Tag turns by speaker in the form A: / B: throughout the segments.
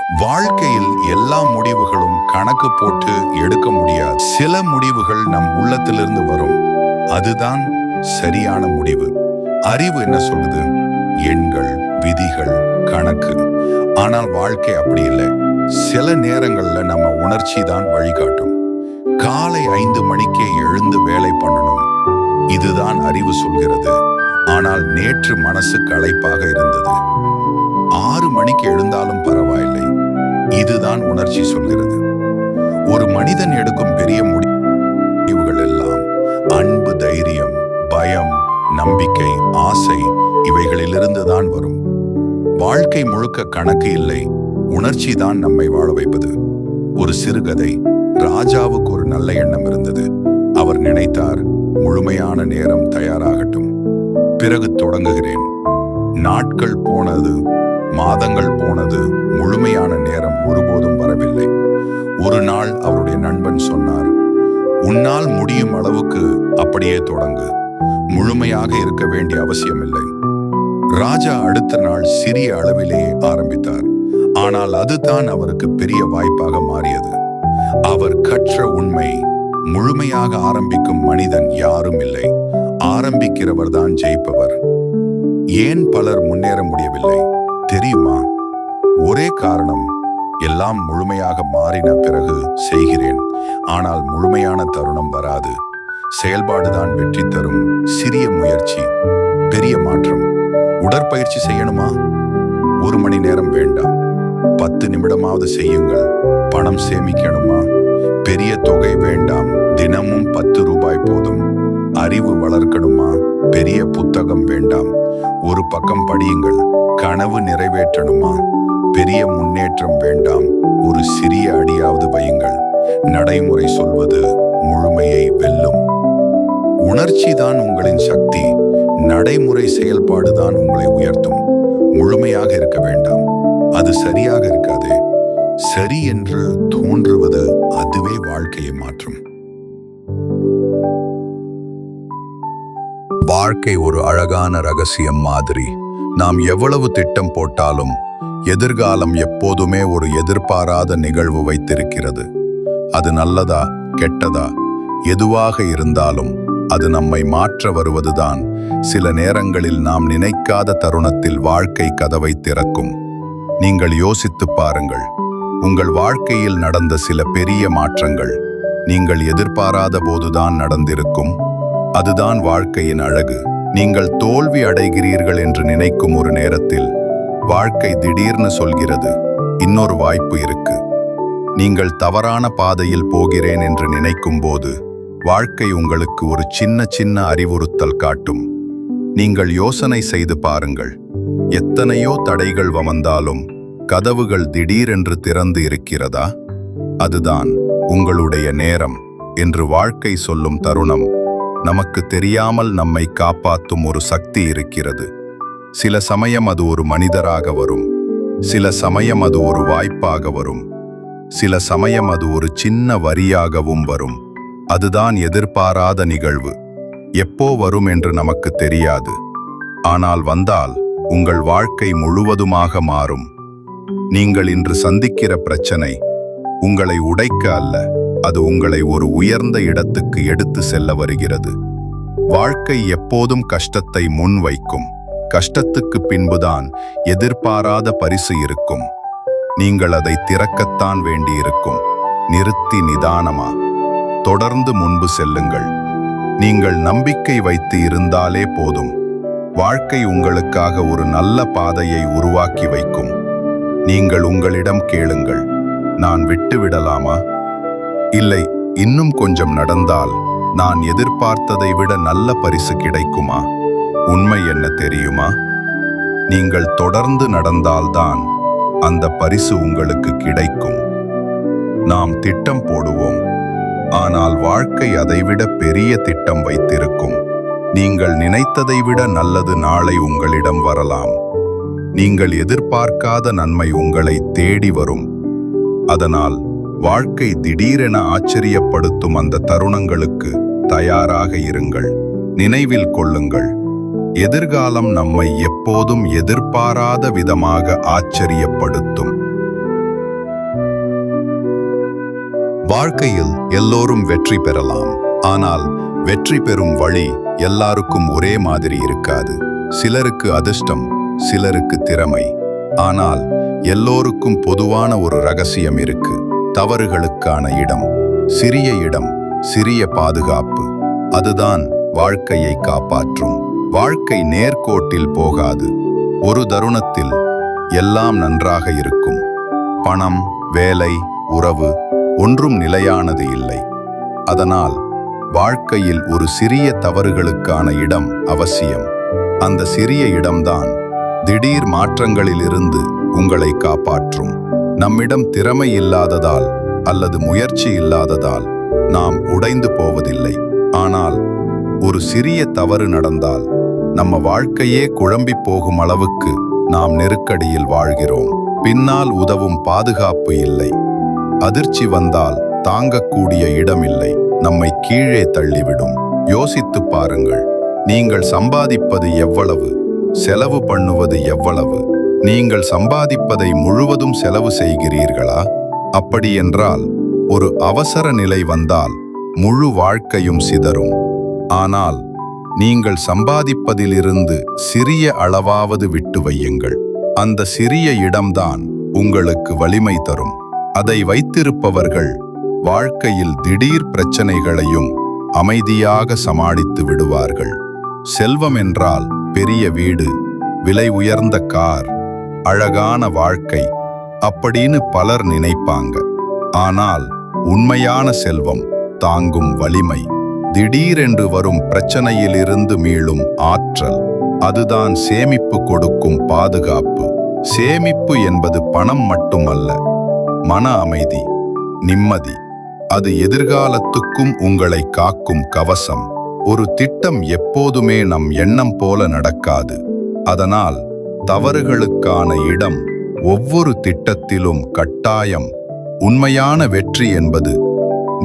A: வாழ்க்கையில் எல்லா முடிவுகளும் கணக்கு போட்டு எடுக்க முடியாது. சில முடிவுகள் நம் உள்ளத்திலிருந்து வரும். அதுதான் சரியான முடிவு. அறிவு என்ன சொல்லுது? எண்கள், விதிகள், கணக்கு. ஆனால் வாழ்க்கை அப்படி இல்லை. சில நேரங்கள்ல நம்ம உணர்ச்சி தான் வழிகாட்டும். காலை 5 மணிக்கே எழுந்து வேலை பண்ணணும், இதுதான் அறிவு சொல்கிறது. ஆனால் நேற்று மனசு களைப்பாக இருந்தது, 6 மணிக்கு எழுந்தாலும் பரவாயில்லை, இதுதான் உணர்ச்சி சொல்கிறது. ஒரு மனிதன் எடுக்கும் பெரிய முடிவுகள் எல்லாம் அன்பு, தைரியம், பயம், நம்பிக்கை, ஆசை இவைகளிலிருந்து தான் வரும். வாழ்க்கை முழுக்க கணக்கு இல்லை, உணர்ச்சி தான் நம்மை வாழ வைப்பது. ஒரு சிறுகதை. ராஜாவுக்கு ஒரு நல்ல எண்ணம் இருந்தது. அவர் நினைத்தார், முழுமையான நேரம் தயாராகட்டும், பிறகு தொடங்குகிறேன். நாட்கள் போனது, மாதங்கள் போனது, முழுமையான நேரம் ஒருபோதும் வரவில்லை. ஒரு நாள் அவருடைய நண்பன் சொன்னார், உன்னால் முடியும் அளவுக்கு அப்படியே தொடங்கு, முழுமையாக இருக்க வேண்டிய அவசியமில்லை. ராஜா அடுத்த நாள் சிறிய அளவிலேயே ஆரம்பித்தார். ஆனால் அதுதான் அவருக்கு பெரிய வாய்ப்பாக மாறியது. அவர் கற்ற உண்மை, முழுமையாக ஆரம்பிக்கும் மனிதன் யாரும் இல்லை, ஆரம்பிக்கிறவர் தான் ஜெயிப்பவர். ஏன் பலர் முன்னேற முடியவில்லை தெரியுமா? ஒரே காரணம், எல்லாம் முழுமையாக மாறின பிறகு செய்கிறேன், ஆனால் முழுமையான தருணம் வராது. செயல்பாடுதான் வெற்றி தரும். சிறிய முயற்சி, பெரிய மாற்றம். உடற்பயிற்சி செய்யணுமா? 1 மணி நேரம் வேண்டாம், 10 நிமிடமாவது செய்யுங்கள். பணம் சேமிக்கணுமா? பெரிய தொகை வேண்டாம், தினமும் 10 ரூபாய் போதும். அறிவு வளர்க்கணுமா? பெரிய புத்தகம் வேண்டாம், 1 பக்கம் படியுங்கள். கனவு நிறைவேற்றணுமா? பெரிய முன்னேற்றம் வேண்டாம், ஒரு சிறிய அடியாவது வையுங்கள். நடைமுறை சொல்வது முழுமையை வெல்லும். உணர்ச்சி தான் உங்களின் சக்தி, நடைமுறை செயல்பாடுதான் உங்களை உயர்த்தும். முழுமையாக இருக்க வேண்டாம், அது சரியாக இருக்காது. சரி என்று தோன்றுவது அதுவே வாழ்க்கையை மாற்றும்.
B: வாழ்க்கை ஒரு அழகான ரகசியம் மாதிரி. நாம் எவ்வளவு திட்டம் போட்டாலும் எதிர்காலம் எப்போதுமே ஒரு எதிர்பாராத நிகழ்வு வைத்திருக்கிறது. அது நல்லதா கெட்டதா எதுவாக இருந்தாலும் அது நம்மை மாற்ற வருவதுதான். சில நேரங்களில் நாம் நினைக்காத தருணத்தில் வாழ்க்கை கதவை திறக்கும். நீங்கள் யோசித்து பாருங்கள், உங்கள் வாழ்க்கையில் நடந்த சில பெரிய மாற்றங்கள் நீங்கள் எதிர்பாராத போதுதான் நடந்திருக்கும். அதுதான் வாழ்க்கையின் அழகு. நீங்கள் தோல்வி அடைகிறீர்கள் என்று நினைக்கும் ஒரு நேரத்தில் வாழ்க்கை திடீர்னு சொல்கிறது, இன்னொரு வாய்ப்பு இருக்கு. நீங்கள் தவறான பாதையில் போகிறேன் என்று நினைக்கும் போது வாழ்க்கை உங்களுக்கு ஒரு சின்ன அறிவுறுத்தல் காட்டும். நீங்கள் யோசனை செய்து பாருங்கள், எத்தனையோ தடைகள் வந்தாலும் கதவுகள் திடீரென்று திறந்து இருக்கிறதா? அதுதான் உங்களுடைய நேரம் என்று வாழ்க்கை சொல்லும் தருணம். நமக்கு தெரியாமல் நம்மை காப்பாற்றும் ஒரு சக்தி இருக்கிறது. சில சமயம் அது ஒரு மனிதராக வரும், சில சமயம் அது ஒரு வாய்ப்பாக வரும், சில சமயம் அது ஒரு சின்ன வரியாகவும் வரும். அதுதான் எதிர்பாராத நிகழ்வு. எப்போ வரும் என்று நமக்கு தெரியாது. ஆனால் வந்தால் உங்கள் வாழ்க்கை முழுவதுமாக மாறும். நீங்கள் இன்று சந்திக்கிற பிரச்சனை உங்களை உடைக்க அல்ல, அது உங்களை ஒரு உயர்ந்த இடத்துக்கு எடுத்து செல்ல வருகிறது. வாழ்க்கை எப்போதும் கஷ்டத்தை முன் வைக்கும். கஷ்டத்துக்கு பின்புதான் எதிர்பாராத பரிசு இருக்கும். நீங்கள் அதை திறக்கத்தான் வேண்டியிருக்கும். நிறுத்தி நிதானமா தொடர்ந்து முன்பு செல்லுங்கள். நீங்கள் நம்பிக்கை வைத்து இருந்தாலே போதும். வாழ்க்கை உங்களுக்காக ஒரு நல்ல பாதையை உருவாக்கி வைக்கும். நீங்கள் உங்களிடம் கேளுங்கள், நான் விட்டு விடலாமா? இல்லை, இன்னும் கொஞ்சம் நடந்தால் நான் எதிர்பார்த்ததை விட நல்ல பரிசு கிடைக்குமா? உண்மை என்ன தெரியுமா? நீங்கள் தொடர்ந்து நடந்தால்தான் அந்த பரிசு உங்களுக்கு கிடைக்கும். நாம் திட்டம் போடுவோம், ஆனால் வாழ்க்கை அதைவிட பெரிய திட்டம் வைத்திருக்கும். நீங்கள் நினைத்ததை விட நல்லது நாளை உங்களிடம் வரலாம். நீங்கள் எதிர்பார்க்காத நன்மை உங்களை தேடி வரும். அதனால் வாழ்க்கை திடீரென ஆச்சரியப்படுத்தும் அந்த தருணங்களுக்கு தயாராக இருங்கள். நினைவில் கொள்ளுங்கள், எதிர்காலம் நம்மை எப்போதும் எதிர்பாராத விதமாக ஆச்சரியப்படுத்தும். வாழ்க்கையில் எல்லோரும் வெற்றி பெறலாம். ஆனால் வெற்றி பெறும் வழி எல்லாருக்கும் ஒரே மாதிரி இருக்காது. சிலருக்கு அதிர்ஷ்டம், சிலருக்கு திறமை. ஆனால் எல்லோருக்கும் பொதுவான ஒரு ரகசியம் இருக்கு. தவறுகளுக்கான இடம், சிறிய இடம், சிறிய பாதுகாப்பு. அதுதான் வாழ்க்கையை காப்பாற்றும். வாழ்க்கை நேர்கோட்டில் போகாது. ஒரு தருணத்தில் எல்லாம் நன்றாக இருக்கும். பணம், வேலை, உறவு ஒன்றும் நிலையானது இல்லை. அதனால் வாழ்க்கையில் ஒரு சிறிய தவறுகளுக்கான இடம் அவசியம். அந்த சிறிய இடம்தான் திடீர் மாற்றங்களிலிருந்து உங்களை காப்பாற்றும். நம்மிடம் திறமை இல்லாததால் அல்லது முயற்சி இல்லாததால் நாம் உடைந்து போவதில்லை. ஆனால் ஒரு சிறிய தவறு நடந்தால் நம்ம வாழ்க்கையே குழம்பி போகும் அளவுக்கு நாம் நெருக்கடியில் வாழ்கிறோம். பின்னால் உதவும் பாதுகாப்பு இல்லை. அதிர்ச்சி வந்தால் தாங்கக்கூடிய இடமில்லை. நம்மை கீழே தள்ளிவிடும். யோசித்து பாருங்கள். நீங்கள் சம்பாதிப்பது எவ்வளவு? செலவு பண்ணுவது எவ்வளவு? நீங்கள் சம்பாதிப்பதை முழுவதும் செலவு செய்கிறீர்களா? அப்படியென்றால் ஒரு அவசர நிலை வந்தால் முழு வாழ்க்கையும் சிதறும். ஆனால் நீங்கள் சம்பாதிப்பதிலிருந்து சிறிய அளவாவது விட்டு வையுங்கள். அந்த சிறிய இடம்தான் உங்களுக்கு வலிமை தரும். அதை வைத்திருப்பவர்கள் வாழ்க்கையில் திடீர் பிரச்சனைகளையும் அமைதியாக சமாளித்து விடுவார்கள். செல்வம் என்றால் பெரிய வீடு, விலை உயர்ந்த கார், அழகான வாழ்க்கை அப்படின்னு பலர் நினைப்பாங்க. ஆனால் உண்மையான செல்வம் தாங்கும் வலிமை, திடீரென்று வரும் பிரச்சனையிலிருந்து மீளும் ஆற்றல், அதுதான் சேமிப்பு கொடுக்கும் பாதுகாப்பு. சேமிப்பு என்பது பணம் மட்டுமல்ல, மன அமைதி, நிம்மதி. அது எதிர்காலத்துக்கும் உங்களை காக்கும் கவசம். ஒரு திட்டம் எப்போதுமே நம் எண்ணம் போல நடக்காது. அதனால் தவறுகளுக்கான இடம் ஒவ்வொரு திட்டத்திலும் கட்டாயம். உண்மையான வெற்றி என்பது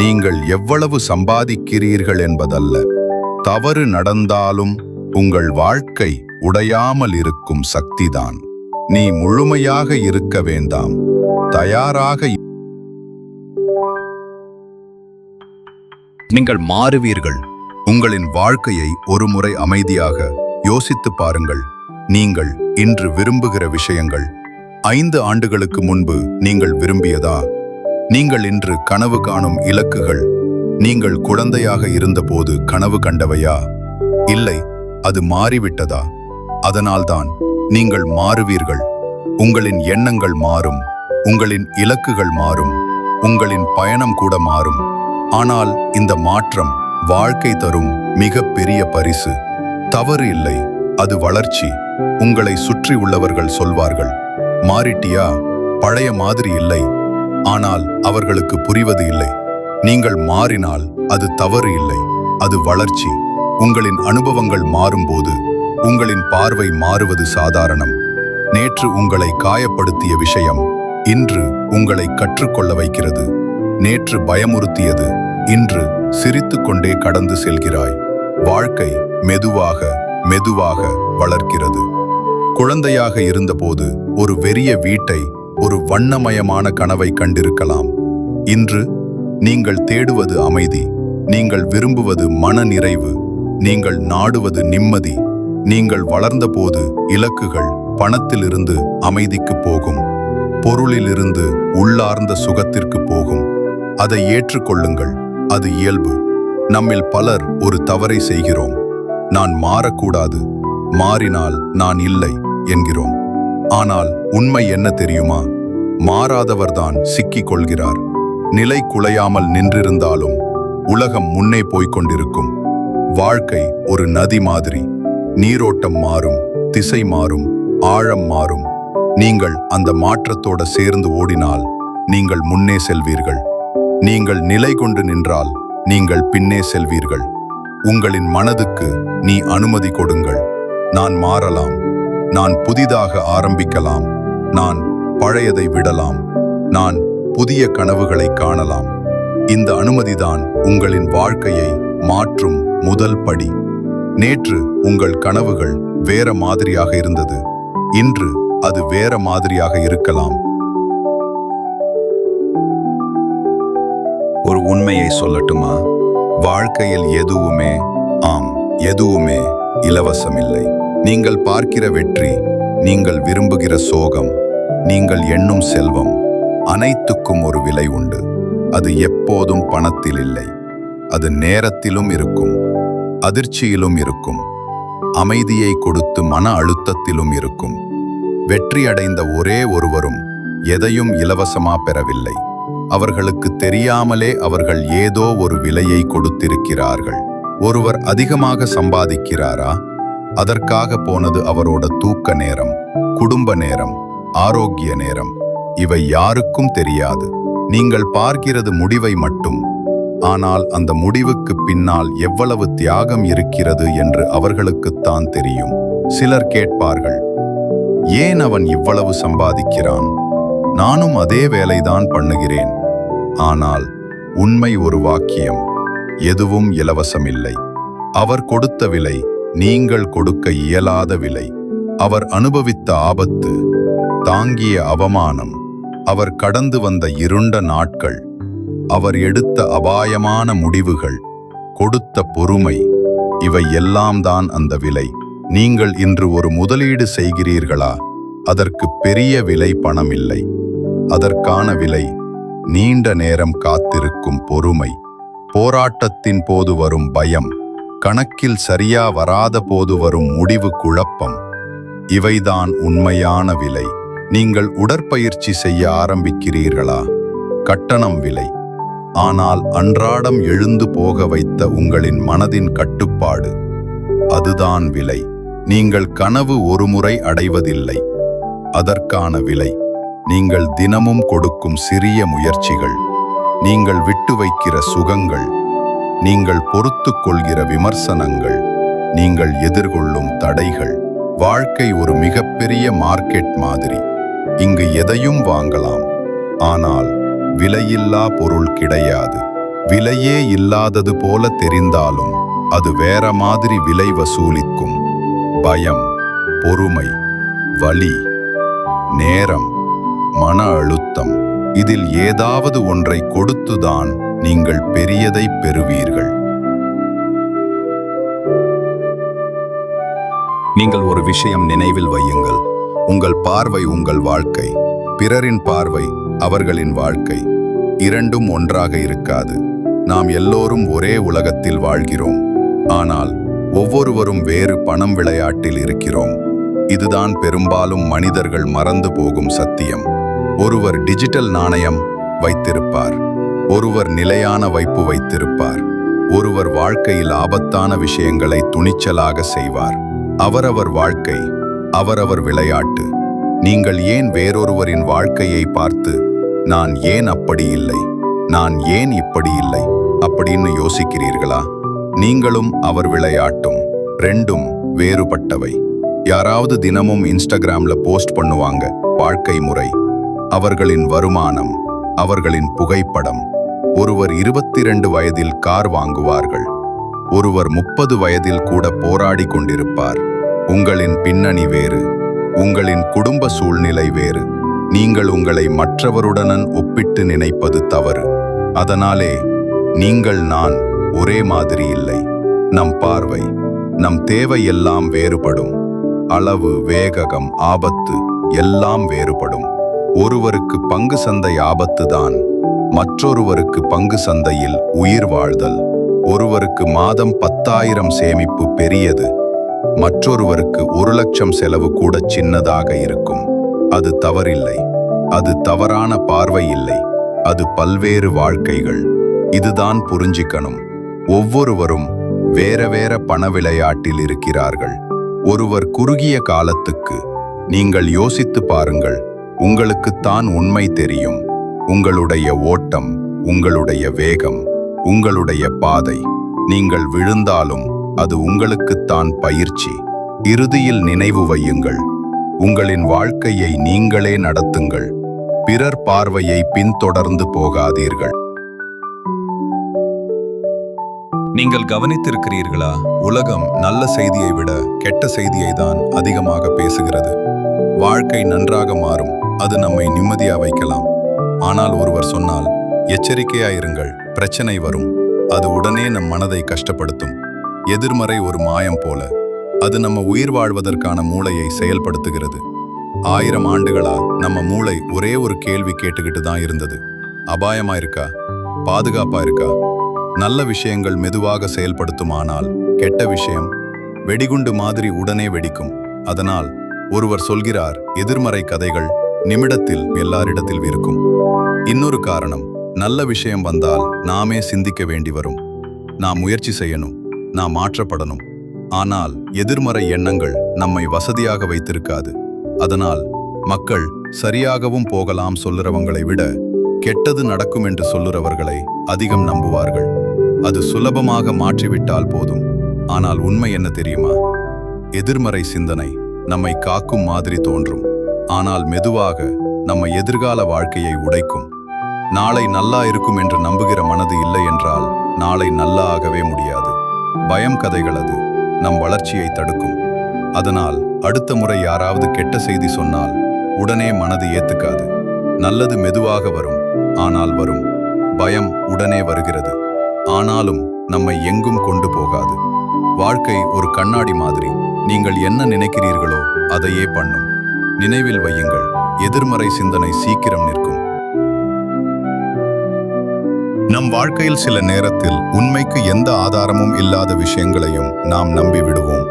B: நீங்கள் எவ்வளவு சம்பாதிக்கிறீர்கள் என்பதல்ல. தவறு நடந்தாலும் உங்கள் வாழ்க்கை உடையாமல் இருக்கும் சக்திதான். நீ முழுமையாக இருக்க வேண்டாம், தயாராக. நீங்கள் மாறுவீர்கள். உங்களின் வாழ்க்கையை ஒருமுறை அமைதியாக யோசித்து பாருங்கள். நீங்கள் இன்று விரும்புகிற விஷயங்கள் 5 ஆண்டுகளுக்கு முன்பு நீங்கள் விரும்பியதா? நீங்கள் இன்று கனவு காணும் இலக்குகள் நீங்கள் குழந்தையாக இருந்தபோது கனவு கண்டவையா? இல்லை, அது மாறிவிட்டதா? அதனால்தான் நீங்கள் மாறுவீர்கள். உங்களின் எண்ணங்கள் மாறும், உங்களின் இலக்குகள் மாறும், உங்களின் பயணம் கூட மாறும். ஆனால் இந்த மாற்றம் வாழ்க்கை தரும் மிக பெரிய பரிசு. தவறு இல்லை, அது வளர்ச்சி. உங்களை சுற்றி உள்ளவர்கள் சொல்வார்கள், மாறிட்டியா, பழைய மாதிரி இல்லை. ஆனால் அவர்களுக்கு புரிவது இல்லை. நீங்கள் மாறினால் அது தவறு இல்லை, அது வளர்ச்சி. உங்களின் அனுபவங்கள் மாறும்போது உங்களின் பார்வை மாறுவது சாதாரணம். நேற்று உங்களை காயப்படுத்திய விஷயம் இன்று உங்களை கற்றுக்கொள்ள வைக்கிறது. நேற்று பயமுறுத்தியது இன்று சிரித்துக்கொண்டே கடந்து செல்கிறாய். வாழ்க்கை மெதுவாக மெதுவாக வளர்க்கிறது. குழந்தையாக இருந்தபோது ஒரு வெறிய வீட்டை, ஒரு வண்ணமயமான கனவை கண்டிருக்கலாம். இன்று நீங்கள் தேடுவது அமைதி, நீங்கள் விரும்புவது மன நிறைவு, நீங்கள் நாடுவது நிம்மதி. நீங்கள் வளர்ந்தபோது இலக்குகள் பணத்திலிருந்து அமைதிக்கு போகும், பொருளிலிருந்து உள்ளார்ந்த சுகத்திற்கு போகும். அதை ஏற்றுக்கொள்ளுங்கள், அது இயல்பு. நம்மில் பலர் ஒரு தவறை செய்கிறோம். நான் மாறக்கூடாது, மாறினால் நான் இல்லை என்கிறோம். ஆனால் உண்மை என்ன தெரியுமா? மாறாதவர்தான் சிக்கிக் கொள்கிறார். நிலை குலையாமல் நின்றிருந்தாலும் உலகம் முன்னே போய்க் கொண்டிருக்கும். வாழ்க்கை ஒரு நதி மாதிரி. நீரோட்டம் மாறும், திசை மாறும், ஆழம் மாறும். நீங்கள் அந்த மாற்றத்தோட சேர்ந்து ஓடினால் நீங்கள் முன்னே செல்வீர்கள். நீங்கள் நிலை கொண்டு நின்றால் நீங்கள் பின்னே செல்வீர்கள். உங்களின் மனதுக்கு நீ அனுமதி கொடுங்கள். நான் மாறலாம், நான் புதிதாக ஆரம்பிக்கலாம், நான் பழையதை விடலாம், நான் புதிய கனவுகளை காணலாம். இந்த அனுமதிதான் உங்களின் வாழ்க்கையை மாற்றும் முதல் படி. நேற்று உங்கள் கனவுகள் வேற மாதிரியாக இருந்தது. இன்று அது வேற மாதிரியாக இருக்கலாம். ஒரு உண்மையை சொல்லட்டுமா? வாழ்க்கையில் எதுவுமே இலவசமில்லை. நீங்கள் பார்க்கிற வெற்றி, நீங்கள் விரும்புகிற சோகம், நீங்கள் எண்ணும் செல்வம், அனைத்துக்கும் ஒரு விலை உண்டு. அது எப்போதும் பணத்தில் இல்லை. அது நேரத்திலும் இருக்கும், அதிர்ச்சியிலும் இருக்கும், அமைதியை கொடுத்து மன அழுத்தத்திலும் இருக்கும். வெற்றி அடைந்த ஒரே ஒருவரும் எதையும் இலவசமா பெறவில்லை. அவர்களுக்கு தெரியாமலே அவர்கள் ஏதோ ஒரு விலையை கொடுத்திருக்கிறார்கள். ஒருவர் அதிகமாக சம்பாதிக்கிறாரா? அதற்காக போனது அவரோட தூக்க நேரம், குடும்ப நேரம், ஆரோக்கிய நேரம். இவை யாருக்கும் தெரியாது. நீங்கள் பார்க்கிறது முடிவை மட்டும். ஆனால் அந்த முடிவுக்கு பின்னால் எவ்வளவு தியாகம் இருக்கிறது என்று அவர்களுக்குத்தான் தெரியும். சிலர் கேட்பார்கள், ஏன் அவன் இவ்வளவு சம்பாதிக்கிறான்? நானும் அதே வேலைதான் பண்ணுகிறேன். ஆனால் உண்மை ஒரு வாக்கியம்: எதுவும் இலவசமில்லை. அவர் கொடுத்த விலை நீங்கள் கொடுக்க இயலாத விலை. அவர் அனுபவித்த ஆபத்து, தாங்கிய அவமானம், அவர் கடந்து வந்த இருண்ட நாட்கள், அவர் எடுத்த அபாயமான முடிவுகள், கொடுத்த பொறுமை, இவை எல்லாம் தான் அந்த விலை. நீங்கள் இன்று ஒரு முதலீடு செய்கிறீர்களா? அதற்கு பெரிய விலை பணம் இல்லை. அதற்கான விலை நீண்ட நேரம் காத்திருக்கும் பொறுமை, போராட்டத்தின் போது வரும் பயம், கணக்கில் சரியா வராத போது வரும் முடிவு குழப்பம். இவைதான் உண்மையான விலை. நீங்கள் உடற்பயிற்சி செய்ய ஆரம்பிக்கிறீர்களா? கட்டணம் விலை. ஆனால் அன்றாடம் எழுந்து போக வைத்த உங்களின் மனதின் கட்டுப்பாடு, அதுதான் விலை. நீங்கள் கனவு ஒருமுறை அடைவதில்லை. அதற்கான விலை நீங்கள் தினமும் கொடுக்கும் சிறிய முயற்சிகள், நீங்கள் விட்டு வைக்கிற சுகங்கள், நீங்கள் பொறுத்துக் கொள்கிற விமர்சனங்கள், நீங்கள் எதிர்கொள்ளும் தடைகள். வாழ்க்கை ஒரு மிகப்பெரிய மார்க்கெட் மாதிரி. இங்கு எதையும் வாங்கலாம். ஆனால் விலையில்லா பொருள் கிடையாது. விலையே இல்லாதது போல தெரிந்தாலும் அது வேற மாதிரி விலை வசூலிக்கும். பயம், பொறுமை, வலி, நேரம், மன அழுத்தம், இதில் ஏதாவது ஒன்றை கொடுத்துதான் நீங்கள் பெரியதை பெறுவீர்கள். நீங்கள் ஒரு விஷயம் நினைவில் வையுங்கள். உங்கள் பார்வை உங்கள் வாழ்க்கை, பிறரின் பார்வை அவர்களின் வாழ்க்கை. இரண்டும் ஒன்றாக இருக்காது. நாம் எல்லோரும் ஒரே உலகத்தில் வாழ்கிறோம். ஆனால் ஒவ்வொருவரும் வேறு பணம் விளையாட்டில் இருக்கிறோம். இதுதான் பெரும்பாலும் மனிதர்கள் மறந்து போகும் சத்தியம். ஒருவர் டிஜிட்டல் நாணயம் வைத்திருப்பார், ஒருவர் நிலையான வைப்பு வைத்திருப்பார், ஒருவர் வாழ்க்கையில் ஆபத்தான விஷயங்களை துணிச்சலாக செய்வார். அவரவர் வாழ்க்கை, அவரவர் விளையாட்டு. நீங்கள் ஏன் வேறொருவரின் வாழ்க்கையை பார்த்து நான் ஏன் அப்படி இல்லை, நான் ஏன் இப்படி இல்லை அப்படின்னு யோசிக்கிறீர்களா? நீங்களும் அவர் விளையாட்டும் ரெண்டும் வேறுபட்டவை. யாராவது தினமும் இன்ஸ்டாகிராம்ல போஸ்ட் பண்ணுவாங்க வாழ்க்கை முறை, அவர்களின் வருமானம், அவர்களின் புகைப்படம். ஒருவர் 22 வயதில் கார் வாங்குவார்கள், ஒருவர் 30 வயதில் கூட போராடி கொண்டிருப்பார். உங்களின் பின்னணி வேறு, உங்களின் குடும்ப சூழ்நிலை வேறு. நீங்கள் உங்களை மற்றவருடன் ஒப்பிட்டு நினைப்பது தவறு. அதனாலே நீங்கள் நான் ஒரே மாதிரி இல்லை. நம் பார்வை, நம் தேவை எல்லாம் வேறுபடும். அளவு, வேகம், ஆபத்து எல்லாம் வேறுபடும். ஒருவருக்கு பங்கு சந்தை ஆபத்து தான், மற்றொருவருக்கு பங்கு சந்தையில் உயிர் வாழ்தல். ஒருவருக்கு மாதம் 10,000 சேமிப்பு பெரியது, மற்றொருவருக்கு 1,00,000 செலவு கூட சின்னதாக இருக்கும். அது தவறில்லை, அது தவறான பார்வை இல்லை, அது பல்வேறு வாழ்க்கைகள். இதுதான் புரிஞ்சிக்கணும். ஒவ்வொருவரும் வேற வேற பண விளையாட்டில் இருக்கிறார்கள். ஒருவர் குறுகிய காலத்துக்கு. நீங்கள் யோசித்து பாருங்கள். உங்களுக்குத்தான் உண்மை தெரியும். உங்களுடைய ஓட்டம், உங்களுடைய வேகம், உங்களுடைய பாதை. நீங்கள் விழுந்தாலும் அது உங்களுக்குத்தான் பயிற்சி. இறுதியில் நினைவு வையுங்கள், உங்களின் வாழ்க்கையை நீங்களே நடத்துங்கள். பிறர் பார்வையை பின்தொடர்ந்து போகாதீர்கள். நீங்கள் கவனித்திருக்கிறீர்களா? உலகம் நல்ல செய்தியை விட கெட்ட செய்தியை தான் அதிகமாக பேசுகிறது. வாழ்க்கை நன்றாக மாறும், அது நம்மை நிம்மதியா வைக்கலாம். ஆனால் ஒருவர் சொன்னால், எச்சரிக்கையாயிருங்கள், பிரச்சனை வரும். அது உடனே நம் மனதை கஷ்டப்படுத்தும். எதிர்மறை ஒரு மாயம் போல. அது நம்ம உயிர் வாழ்வதற்கான மூளையை செயல்படுத்துகிறது. 1000 ஆண்டுகளா நம்ம மூளை ஒரே ஒரு கேள்வி கேட்டுக்கிட்டு தான் இருந்தது. அபாயமா இருக்கா? பாதுகாப்பா இருக்கா? நல்ல விஷயங்கள் மெதுவாக செயல்படுத்துமானால் கெட்ட விஷயம் வெடிகுண்டு மாதிரி உடனே வெடிக்கும். அதனால் ஒருவர் சொல்கிறார், எதிர்மறை கதைகள் நிமிடத்தில் எல்லாரிடத்தில் இருக்கும். இன்னொரு காரணம், நல்ல விஷயம் வந்தால் நாமே சிந்திக்க வேண்டி வரும். நாம் முயற்சி செய்யணும், நாம் மாற்றப்படணும். ஆனால் எதிர்மறை எண்ணங்கள் நம்மை வசதியாக வைத்திருக்காது. அதனால் மக்கள் சரியாகவும் போகலாம் சொல்லுறவங்களை விட கெட்டது நடக்கும் என்று சொல்லுறவர்களை அதிகம் நம்புவார்கள். அது சுலபமாக மாற்றிவிட்டால் போதும். ஆனால் உண்மை என்ன தெரியுமா? எதிர்மறை சிந்தனை நம்மை காக்கும் மாதிரி தோன்றும். ஆனால் மெதுவாக நம்ம எதிர்கால வாழ்க்கையை உடைக்கும். நாளை நல்லா இருக்கும் என்று நம்புகிற மனது இல்லை என்றால் நாளை நல்லா ஆகவே முடியாது. பயம் கதைகள் அது நம் வளர்ச்சியை தடுக்கும். அதனால் அடுத்த முறை யாராவது கெட்ட செய்தி சொன்னால் உடனே மனது ஏத்துக்காது. நல்லது மெதுவாக வரும், ஆனால் வரும். பயம் உடனே வருகிறது, ஆனாலும் நம்மை எங்கும் கொண்டு போகாது. வாழ்க்கை ஒரு கண்ணாடி மாதிரி. நீங்கள் என்ன நினைக்கிறீர்களோ அதையே பண்ணும். நினைவில் வையுங்கள், எதிர்மறை சிந்தனை சீக்கிரம் நிற்கும். நம் வாழ்க்கையில் சில நேரத்தில் உண்மைக்கு எந்த ஆதாரமும் இல்லாத விஷயங்களையும் நாம் நம்பி விடுவோம்.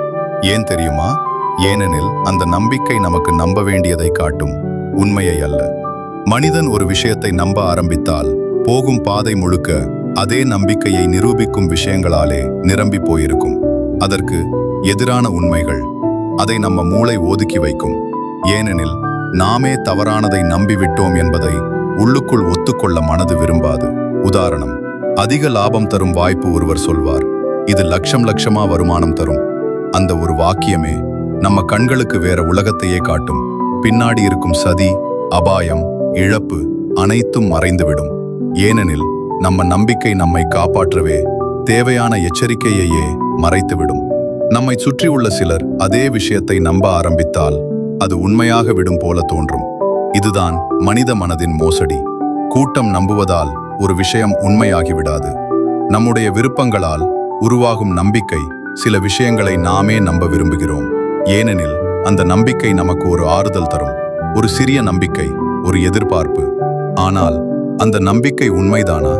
B: ஏன் தெரியுமா? ஏனெனில் அந்த நம்பிக்கை நமக்கு நம்ப வேண்டியதை காட்டும், உண்மையை அல்ல. மனிதன் ஒரு விஷயத்தை நம்ப ஆரம்பித்தால் போகும் பாதை முழுக்க அதே நம்பிக்கையை நிரூபிக்கும் விஷயங்களாலே நிரம்பி போயிருக்கும். அதற்கு எதிரான உண்மைகள். அதை நம்ம மூளை ஒதுக்கி வைக்கும். ஏனெனில் நாமே தவறானதை நம்பிவிட்டோம் என்பதை உள்ளுக்குள் ஒத்துக்கொள்ள மனது விரும்பாது. உதாரணம், அதிக லாபம் தரும் வாய்ப்பு ஒருவர் சொல்வார், இது லட்சமா வருமானம் தரும். அந்த ஒரு வாக்கியமே நம்ம கண்களுக்கு வேற உலகத்தையே காட்டும். பின்னாடி இருக்கும் சதி, அபாயம், இழப்பு அனைத்தும் மறைந்துவிடும். ஏனெனில் நம்ம நம்பிக்கை நம்மை காப்பாற்றவே தேவையான எச்சரிக்கையையே மறைத்துவிடும். நம்மை சுற்றியுள்ள சிலர் அதே விஷயத்தை நம்ப ஆரம்பித்தால் அது உண்மையாக விடும் போல தோன்றும். இதுதான் மனித மனதின் மோசடி. கூட்டம் நம்புவதால் ஒரு விஷயம் உண்மையாகிவிடாது. நம்முடைய விருப்பங்களால் உருவாகும் நம்பிக்கை சில விஷயங்களை நாமே நம்ப விரும்புகிறோம். ஏனெனில் அந்த நம்பிக்கை நமக்கு ஒரு ஆறுதல் தரும். ஒரு சிறிய நம்பிக்கை, ஒரு எதிர்பார்ப்பு. ஆனால் அந்த நம்பிக்கை உண்மைதானா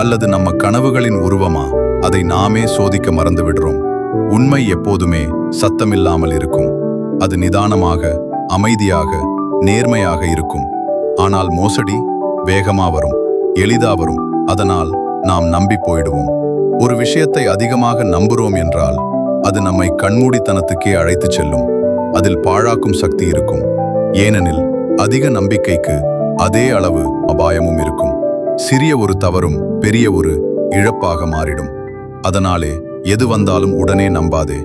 B: அல்லது நம்ம கனவுகளின் உருவமா? அதை நாமே சோதிக்க மறந்து விடுறோம். உண்மை எப்போதுமே சத்தமில்லாமல் இருக்கும். அது நிதானமாக, அமைதியாக, நேர்மையாக இருக்கும். ஆனால் மோசடி வேகமா வரும், எளிதா வரும். அதனால் நாம் நம்பி போயிடுவோம். ஒரு விஷயத்தை அதிகமாக நம்புறோம் என்றால் அது நம்மை கண்மூடித்தனத்துக்கே அழைத்துச் செல்லும். அதில் பாழாக்கும் சக்தி இருக்கும். ஏனெனில் அதிக நம்பிக்கைக்கு அதே அளவு அபாயமும் இருக்கும். சிறிய ஒரு தவறும் பெரிய ஒரு இழப்பாக மாறிடும். அதனாலே எது வந்தாலும் உடனே நம்பாதே.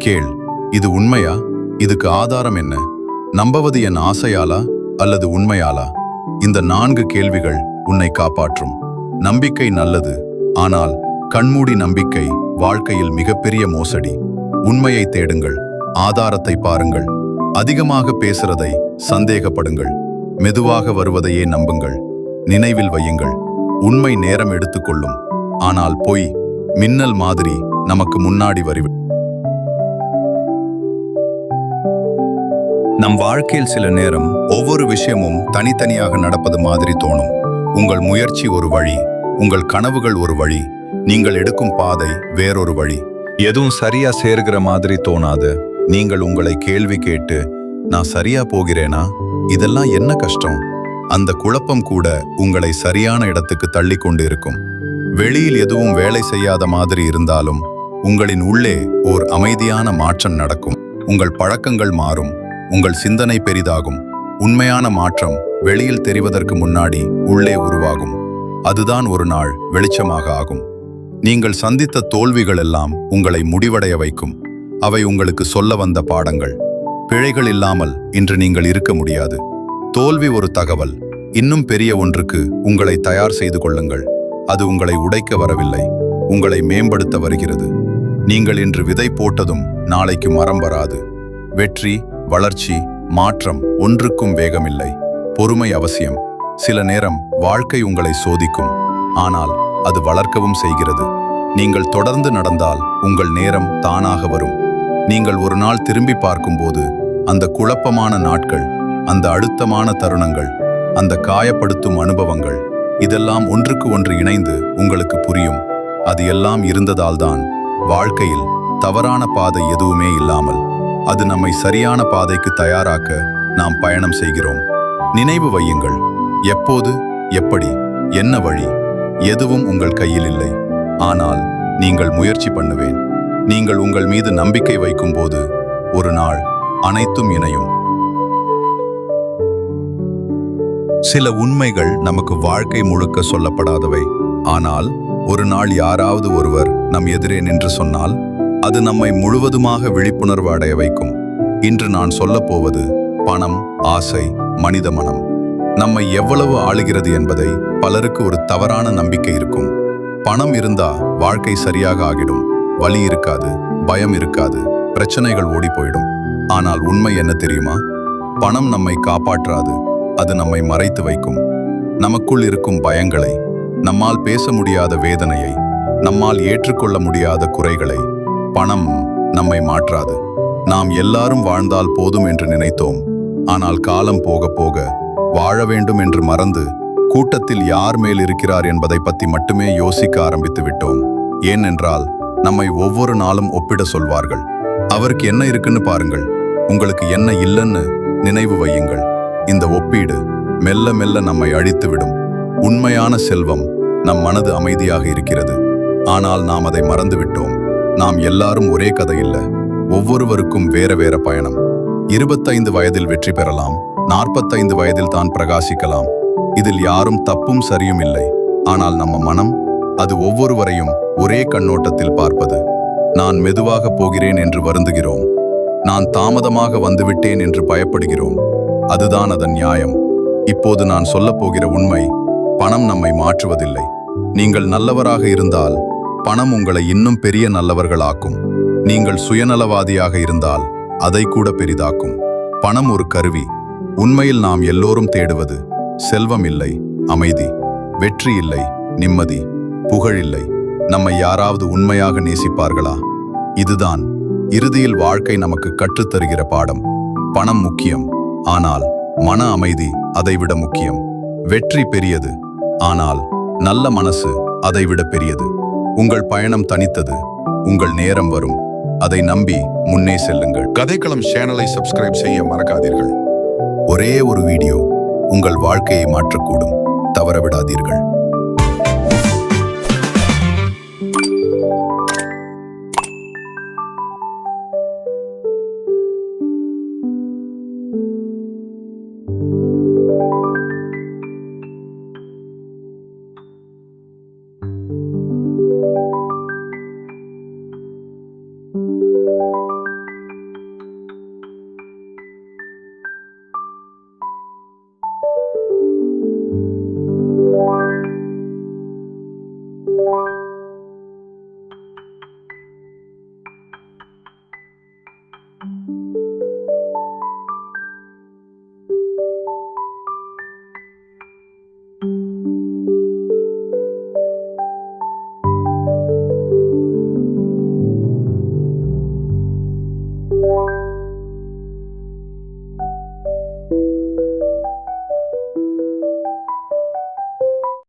B: கேள், இது உண்மையா? இதுக்கு ஆதாரம் என்ன? நம்பவது என் ஆசையாலா அல்லது உண்மையாலா? இந்த 4 கேள்விகள் உன்னை காப்பாற்றும். நம்பிக்கை நல்லது, ஆனால் கண்மூடி நம்பிக்கை வாழ்க்கையில் மிகப்பெரிய மோசடி. உண்மையை தேடுங்கள், ஆதாரத்தை பாருங்கள். அதிகமாக பேசுறதை சந்தேகப்படுங்கள். மெதுவாக வருவதையே நம்புங்கள். நினைவில் வையுங்கள், உண்மை நேரம் எடுத்துக்கொள்ளும். ஆனால் பொய் மின்னல் மாதிரி நமக்கு முன்னாடி வருவி. நம் வாழ்க்கையில் சில நேரம் ஒவ்வொரு விஷயமும் தனித்தனியாக நடப்பது மாதிரி தோணும். உங்கள் முயற்சி ஒரு வழி, உங்கள் கனவுகள் ஒரு வழி, நீங்கள் எடுக்கும் பாதை வேறொரு வழி. எதுவும் சரியா சேர்கிற மாதிரி தோணாது. நீங்கள் உங்களை கேள்வி கேட்டு, நான் சரியா போகிறேனா? இதெல்லாம் என்ன கஷ்டம்? அந்த குழப்பம் கூட உங்களை சரியான இடத்துக்கு தள்ளி கொண்டு இருக்கும். வெளியில் எதுவும் வேலை செய்யாத மாதிரி இருந்தாலும் உங்களின் உள்ளே ஓர் அமைதியான மாற்றம் நடக்கும். உங்கள் பழக்கங்கள் மாறும், உங்கள் சிந்தனை பெரிதாகும். உண்மையான மாற்றம் வெளியில் தெரிவதற்கு முன்னாடி உள்ளே உருவாகும். அதுதான் ஒரு நாள் வெளிச்சமாக ஆகும். நீங்கள் சந்தித்த தோல்விகள் எல்லாம் உங்களை முடிவடைய வைக்கும். அவை உங்களுக்கு சொல்ல வந்த பாடங்கள். பிழைகள் இல்லாமல் இன்று நீங்கள் இருக்க முடியாது. தோல்வி ஒரு தகவல். இன்னும் பெரிய ஒன்றுக்கு உங்களை தயார் செய்து கொள்ளுங்கள். அது உங்களை உடைக்க வரவில்லை, உங்களை மேம்படுத்த வருகிறது. நீங்கள் இன்று விதை போட்டதும் நாளைக்கு மரம் வராது. வெற்றி, வளர்ச்சி, மாற்றம் ஒன்றுக்கும் வேகமில்லை. பொறுமை அவசியம். சில நேரம் வாழ்க்கை உங்களை சோதிக்கும், ஆனால் அது வளர்க்கவும் செய்கிறது. நீங்கள் தொடர்ந்து நடந்தால் உங்கள் நேரம் தானாக வரும். நீங்கள் ஒரு நாள் திரும்பி பார்க்கும்போது அந்த குழப்பமான நாட்கள், அந்த அழுத்தமான தருணங்கள், அந்த காயப்படுத்தும் அனுபவங்கள் இதெல்லாம் ஒன்றுக்கு ஒன்று இணைந்து உங்களுக்கு புரியும். அது எல்லாம் இருந்ததால்தான் வாழ்க்கையில் தவறான பாதை எதுவுமே இல்லாமல் அது நம்மை சரியான பாதைக்கு தயாராக்க நாம் பயணம் செய்கிறோம். நினைவு வையுங்கள், எப்போது, எப்படி, என்ன வழி எதுவும் உங்கள் கையில் இல்லை. ஆனால் நீங்கள் முயற்சி பண்ணுவேன். நீங்கள் உங்கள் மீது நம்பிக்கை வைக்கும்போது ஒரு நாள் அனைத்தும் இணையும். சில உண்மைகள் நமக்கு வாழ்க்கை முழுக்க சொல்லப்படாதவை. ஆனால் ஒரு நாள் யாராவது ஒருவர் நம் எதிரே நின்று சொன்னால் அது நம்மை முழுவதுமாக விழிப்புணர்வு அடைய வைக்கும். இன்று நான் சொல்லப்போவது பணம், ஆசை, மனித மனம் நம்மை எவ்வளவு ஆளுகிறது என்பதை பலருக்கு ஒரு தவறான நம்பிக்கை இருக்கும். பணம் இருந்தா வாழ்க்கை சரியாக ஆகிடும், வலி இருக்காது, பயம் இருக்காது, பிரச்சனைகள் ஓடி போயிடும். ஆனால் உண்மை என்ன தெரியுமா? பணம் நம்மை காப்பாற்றாது, அது நம்மை மறைத்து வைக்கும். நமக்குள் இருக்கும் பயங்களை, நம்மால் பேச முடியாத வேதனையை, நம்மால் ஏற்றுக்கொள்ள முடியாத குறைகளை பணம் நம்மை மாற்றாது. நாம் எல்லாரும் வாழ்ந்தால் போதும் என்று நினைத்தோம். ஆனால் காலம் போக போக வாழ வேண்டும் என்று மறந்து கூட்டத்தில் யார் மேல் இருக்கிறார் என்பதை பற்றி மட்டுமே யோசிக்க ஆரம்பித்து விட்டோம். ஏனென்றால் நம்மை ஒவ்வொரு நாளும் ஒப்பிட சொல்வார்கள். அவருக்கு என்ன இருக்குன்னு பாருங்கள், உங்களுக்கு என்ன இல்லைன்னு நினைவு வையுங்கள். இந்த ஒப்பீடு மெல்ல மெல்ல நம்மை அழித்துவிடும். உண்மையான செல்வம் நம் மனது அமைதியாக இருக்கிறது. ஆனால் நாம் அதை மறந்துவிட்டோம். நாம் எல்லாரும் ஒரே கதை இல்லை, ஒவ்வொருவருக்கும் வேற வேற பயணம். 25 வயதில் வெற்றி பெறலாம், 45 வயதில் தான் பிரகாசிக்கலாம். இதில் யாரும் தப்பும் சரியும் இல்லை. ஆனால் நம்ம மனம், அது ஒவ்வொருவரையும் ஒரே கண்ணோட்டத்தில் பார்ப்பது. நான் மெதுவாக போகிறேன் என்று வருந்துகிறோம், நான் தாமதமாக வந்துவிட்டேன் என்று பயப்படுகிறோம். அதுதான் அதன் நியாயம். இப்போது நான் சொல்லப் போகிற உண்மை, பணம் நம்மை மாற்றுவதில்லை. நீங்கள் நல்லவராக இருந்தால் பணம் உங்களை இன்னும் பெரிய நல்லவர்களாக்கும். நீங்கள் சுயநலவாதியாக இருந்தால் அதை கூட பெரிதாக்கும். பணம் ஒரு கருவி. உண்மையில் நாம் எல்லோரும் தேடுவது செல்வம் இல்லை, அமைதி, வெற்றி இல்லை, நிம்மதி, புகழ் இல்லை. நம்மை யாராவது உண்மையாக நேசிப்பார்களா? இதுதான் இறுதியில் வாழ்க்கை நமக்கு கற்றுத்தருகிற பாடம். பணம் முக்கியம், ஆனால் மன அமைதி அதைவிட முக்கியம். வெற்றி பெரியது, ஆனால் நல்ல மனசு அதைவிட பெரியது. உங்கள் பயணம் தனித்தது, உங்கள் நேரம் வரும். அதை நம்பி முன்னே செல்லுங்கள்.
A: கதைக்களம் சேனலை சப்ஸ்கிரைப் செய்ய மறக்காதீர்கள்.
B: ஒரே ஒரு வீடியோ உங்கள் வாழ்க்கையை மாற்றக்கூடும். தவறவிடாதீர்கள்.